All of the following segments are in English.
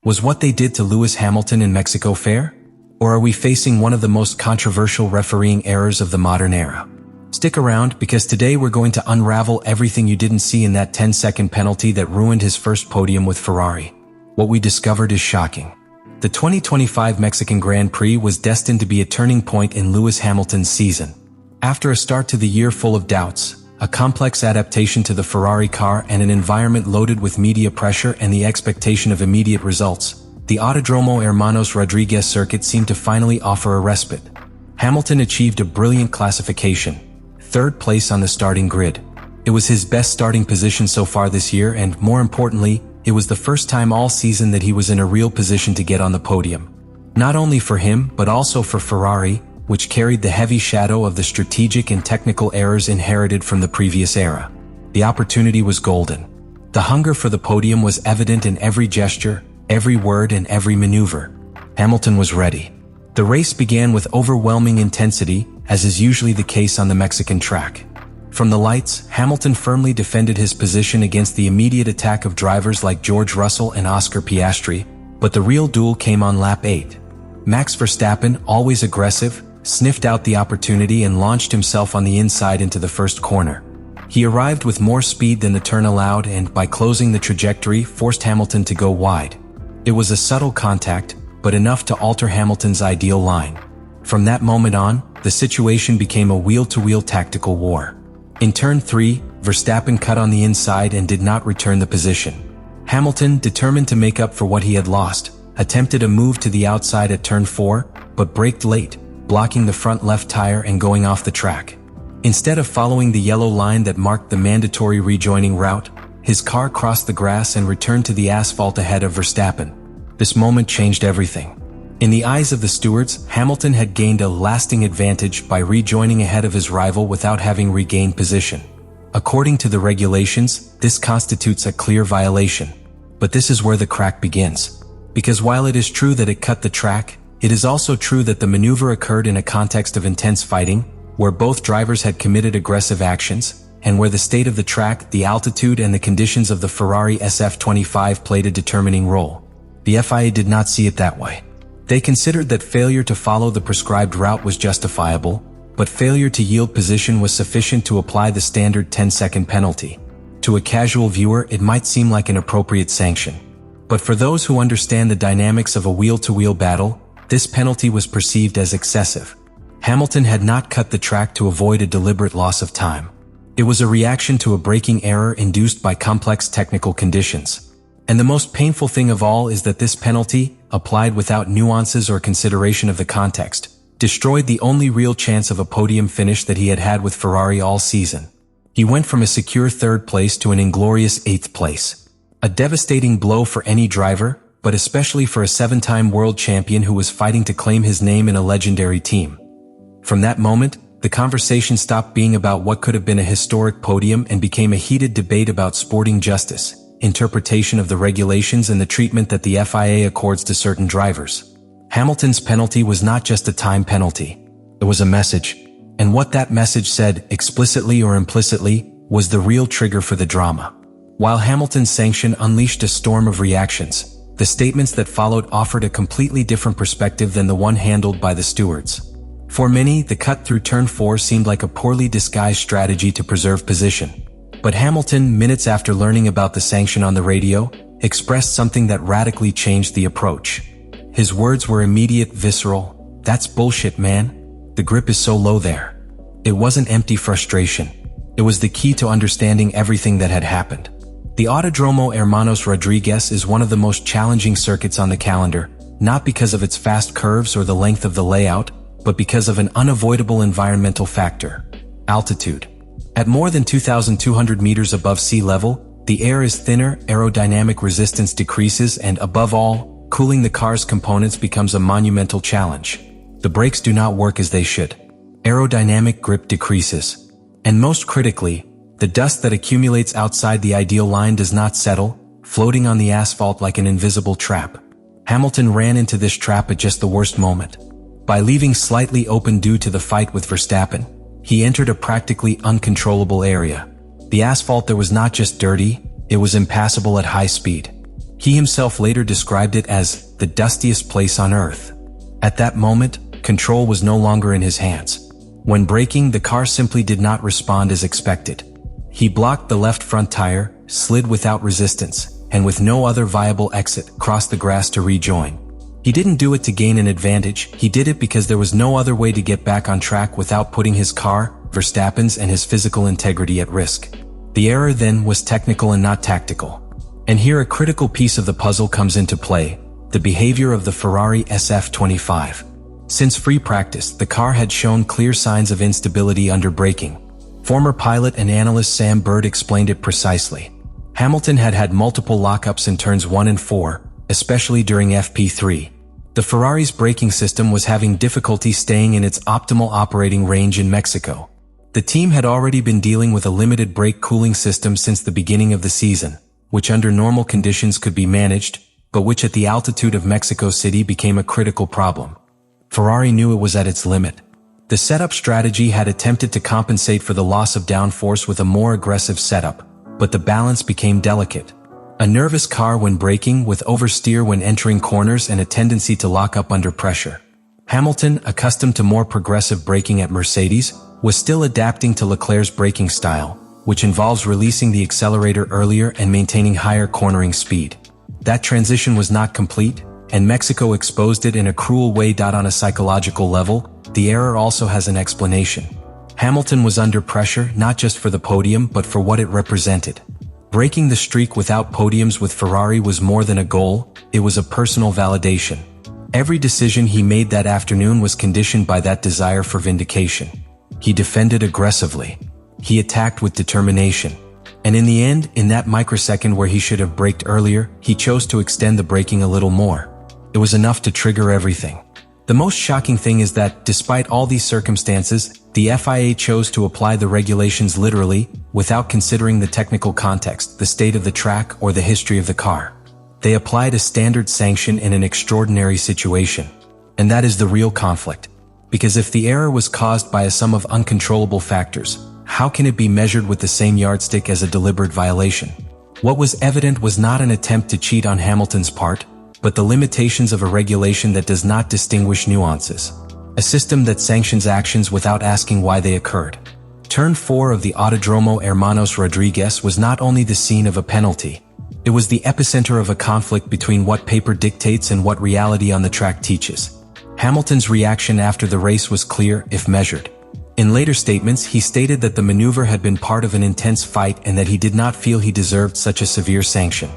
Was what they did to Lewis Hamilton in Mexico fair? Or are we facing one of the most controversial refereeing errors of the modern era? Stick around, because today we're going to unravel everything you didn't see in that 10-second penalty that ruined his first podium with Ferrari. What we discovered is shocking. The 2025 Mexican Grand Prix was destined to be a turning point in Lewis Hamilton's season. After a start to the year full of doubts, a complex adaptation to the Ferrari car, and an environment loaded with media pressure and the expectation of immediate results, the Autodromo Hermanos Rodriguez circuit seemed to finally offer a respite. Hamilton achieved a brilliant classification, third place on the starting grid. It was his best starting position so far this year, and more importantly, it was the first time all season that he was in a real position to get on the podium. Not only for him, but also for Ferrari, which carried the heavy shadow of the strategic and technical errors inherited from the previous era. The opportunity was golden. The hunger for the podium was evident in every gesture, every word, and every maneuver. Hamilton was ready. The race began with overwhelming intensity, as is usually the case on the Mexican track. From the lights, Hamilton firmly defended his position against the immediate attack of drivers like George Russell and Oscar Piastri, but the real duel came on lap 8. Max Verstappen, always aggressive, sniffed out the opportunity and launched himself on the inside into the first corner. He arrived with more speed than the turn allowed, and by closing the trajectory, forced Hamilton to go wide. It was a subtle contact, but enough to alter Hamilton's ideal line. From that moment on, the situation became a wheel-to-wheel tactical war. In turn 3, Verstappen cut on the inside and did not return the position. Hamilton, determined to make up for what he had lost, attempted a move to the outside at turn 4, but braked late, blocking the front left tire and going off the track. Instead of following the yellow line that marked the mandatory rejoining route, his car crossed the grass and returned to the asphalt ahead of Verstappen. This moment changed everything. In the eyes of the stewards, Hamilton had gained a lasting advantage by rejoining ahead of his rival without having regained position. According to the regulations, this constitutes a clear violation. But this is where the crack begins. Because while it is true that it cut the track, it is also true that the maneuver occurred in a context of intense fighting, where both drivers had committed aggressive actions, and where the state of the track, the altitude, and the conditions of the Ferrari SF25 played a determining role. The FIA did not see it that way. They considered that failure to follow the prescribed route was justifiable, but failure to yield position was sufficient to apply the standard 10-second penalty. To a casual viewer, it might seem like an appropriate sanction. But for those who understand the dynamics of a wheel-to-wheel battle, this penalty was perceived as excessive. Hamilton had not cut the track to avoid a deliberate loss of time. It was a reaction to a braking error induced by complex technical conditions. And the most painful thing of all is that this penalty, applied without nuances or consideration of the context, destroyed the only real chance of a podium finish that he had had with Ferrari all season. He went from a secure 3rd place to an inglorious 8th place. A devastating blow for any driver, but especially for a 7-time world champion who was fighting to claim his name in a legendary team. From that moment, the conversation stopped being about what could have been a historic podium and became a heated debate about sporting justice, interpretation of the regulations, and the treatment that the FIA accords to certain drivers. Hamilton's penalty was not just a time penalty. It was a message. And what that message said, explicitly or implicitly, was the real trigger for the drama. While Hamilton's sanction unleashed a storm of reactions, the statements that followed offered a completely different perspective than the one handled by the stewards. For many, the cut through turn 4 seemed like a poorly disguised strategy to preserve position. But Hamilton, minutes after learning about the sanction on the radio, expressed something that radically changed the approach. His words were immediate, visceral. "That's bullshit, man. The grip is so low there." It wasn't empty frustration. It was the key to understanding everything that had happened. The Autodromo Hermanos Rodriguez is one of the most challenging circuits on the calendar, not because of its fast curves or the length of the layout, but because of an unavoidable environmental factor: altitude. At more than 2,200 meters above sea level, the air is thinner, aerodynamic resistance decreases, and above all, cooling the car's components becomes a monumental challenge. The brakes do not work as they should. Aerodynamic grip decreases. And most critically, the dust that accumulates outside the ideal line does not settle, floating on the asphalt like an invisible trap. Hamilton ran into this trap at just the worst moment. By leaving slightly open due to the fight with Verstappen, he entered a practically uncontrollable area. The asphalt there was not just dirty, it was impassable at high speed. He himself later described it as the dustiest place on earth. At that moment, control was no longer in his hands. When braking, the car simply did not respond as expected. He blocked the left front tire, slid without resistance, and with no other viable exit, crossed the grass to rejoin. He didn't do it to gain an advantage, he did it because there was no other way to get back on track without putting his car, Verstappen's, and his physical integrity at risk. The error then was technical and not tactical. And here a critical piece of the puzzle comes into play, the behavior of the Ferrari SF25. Since free practice, the car had shown clear signs of instability under braking. Former pilot and analyst Sam Bird explained it precisely. Hamilton had had multiple lockups in turns 1 and 4, especially during FP3. The Ferrari's braking system was having difficulty staying in its optimal operating range in Mexico. The team had already been dealing with a limited brake cooling system since the beginning of the season, which under normal conditions could be managed, but which at the altitude of Mexico City became a critical problem. Ferrari knew it was at its limit. The setup strategy had attempted to compensate for the loss of downforce with a more aggressive setup, but the balance became delicate. A nervous car when braking, with oversteer when entering corners and a tendency to lock up under pressure. Hamilton, accustomed to more progressive braking at Mercedes, was still adapting to Leclerc's braking style, which involves releasing the accelerator earlier and maintaining higher cornering speed. That transition was not complete, and Mexico exposed it in a cruel way. On a psychological level, the error also has an explanation. Hamilton was under pressure not just for the podium but for what it represented. Breaking the streak without podiums with Ferrari was more than a goal, it was a personal validation. Every decision he made that afternoon was conditioned by that desire for vindication. He defended aggressively. He attacked with determination. And in the end, in that microsecond where he should have braked earlier, he chose to extend the braking a little more. It was enough to trigger everything. The most shocking thing is that, despite all these circumstances, the FIA chose to apply the regulations literally, without considering the technical context, the state of the track, or the history of the car. They applied a standard sanction in an extraordinary situation. And that is the real conflict. Because if the error was caused by a sum of uncontrollable factors, how can it be measured with the same yardstick as a deliberate violation? What was evident was not an attempt to cheat on Hamilton's part, but the limitations of a regulation that does not distinguish nuances. A system that sanctions actions without asking why they occurred. Turn 4 of the Autodromo Hermanos Rodriguez was not only the scene of a penalty. It was the epicenter of a conflict between what paper dictates and what reality on the track teaches. Hamilton's reaction after the race was clear, if measured. In later statements, he stated that the maneuver had been part of an intense fight and that he did not feel he deserved such a severe sanction.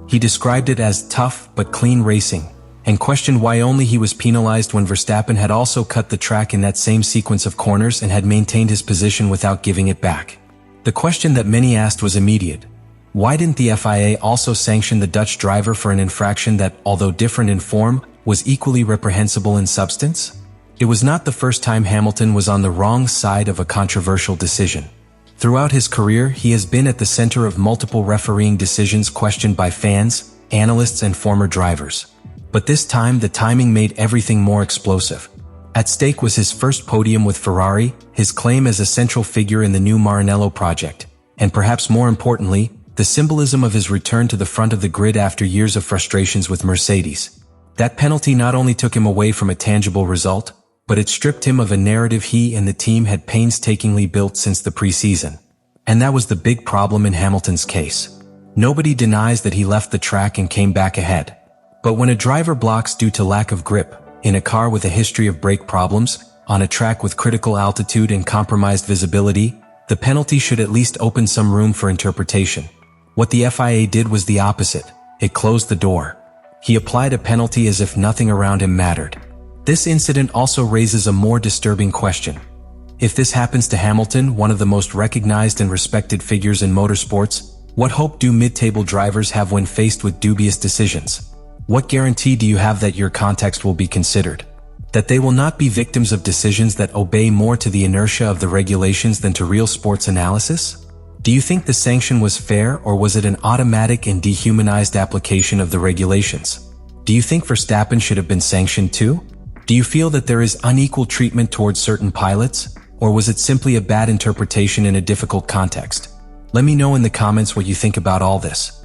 He described it as tough but clean racing, and questioned why only he was penalized when Verstappen had also cut the track in that same sequence of corners and had maintained his position without giving it back. The question that many asked was immediate. Why didn't the FIA also sanction the Dutch driver for an infraction that, although different in form, was equally reprehensible in substance? It was not the first time Hamilton was on the wrong side of a controversial decision. Throughout his career, he has been at the center of multiple refereeing decisions questioned by fans, analysts, and former drivers. But this time, the timing made everything more explosive. At stake was his first podium with Ferrari, his claim as a central figure in the new Maranello project, and perhaps more importantly, the symbolism of his return to the front of the grid after years of frustrations with Mercedes. That penalty not only took him away from a tangible result, but it stripped him of a narrative he and the team had painstakingly built since the preseason. And that was the big problem in Hamilton's case. Nobody denies that he left the track and came back ahead. But when a driver blocks due to lack of grip, in a car with a history of brake problems, on a track with critical altitude and compromised visibility, the penalty should at least open some room for interpretation. What the FIA did was the opposite. It closed the door. He applied a penalty as if nothing around him mattered. This incident also raises a more disturbing question. If this happens to Hamilton, one of the most recognized and respected figures in motorsports, what hope do mid-table drivers have when faced with dubious decisions? What guarantee do you have that your context will be considered? That they will not be victims of decisions that obey more to the inertia of the regulations than to real sports analysis? Do you think the sanction was fair, or was it an automatic and dehumanized application of the regulations? Do you think Verstappen should have been sanctioned too? Do you feel that there is unequal treatment towards certain pilots, or was it simply a bad interpretation in a difficult context? Let me know in the comments what you think about all this.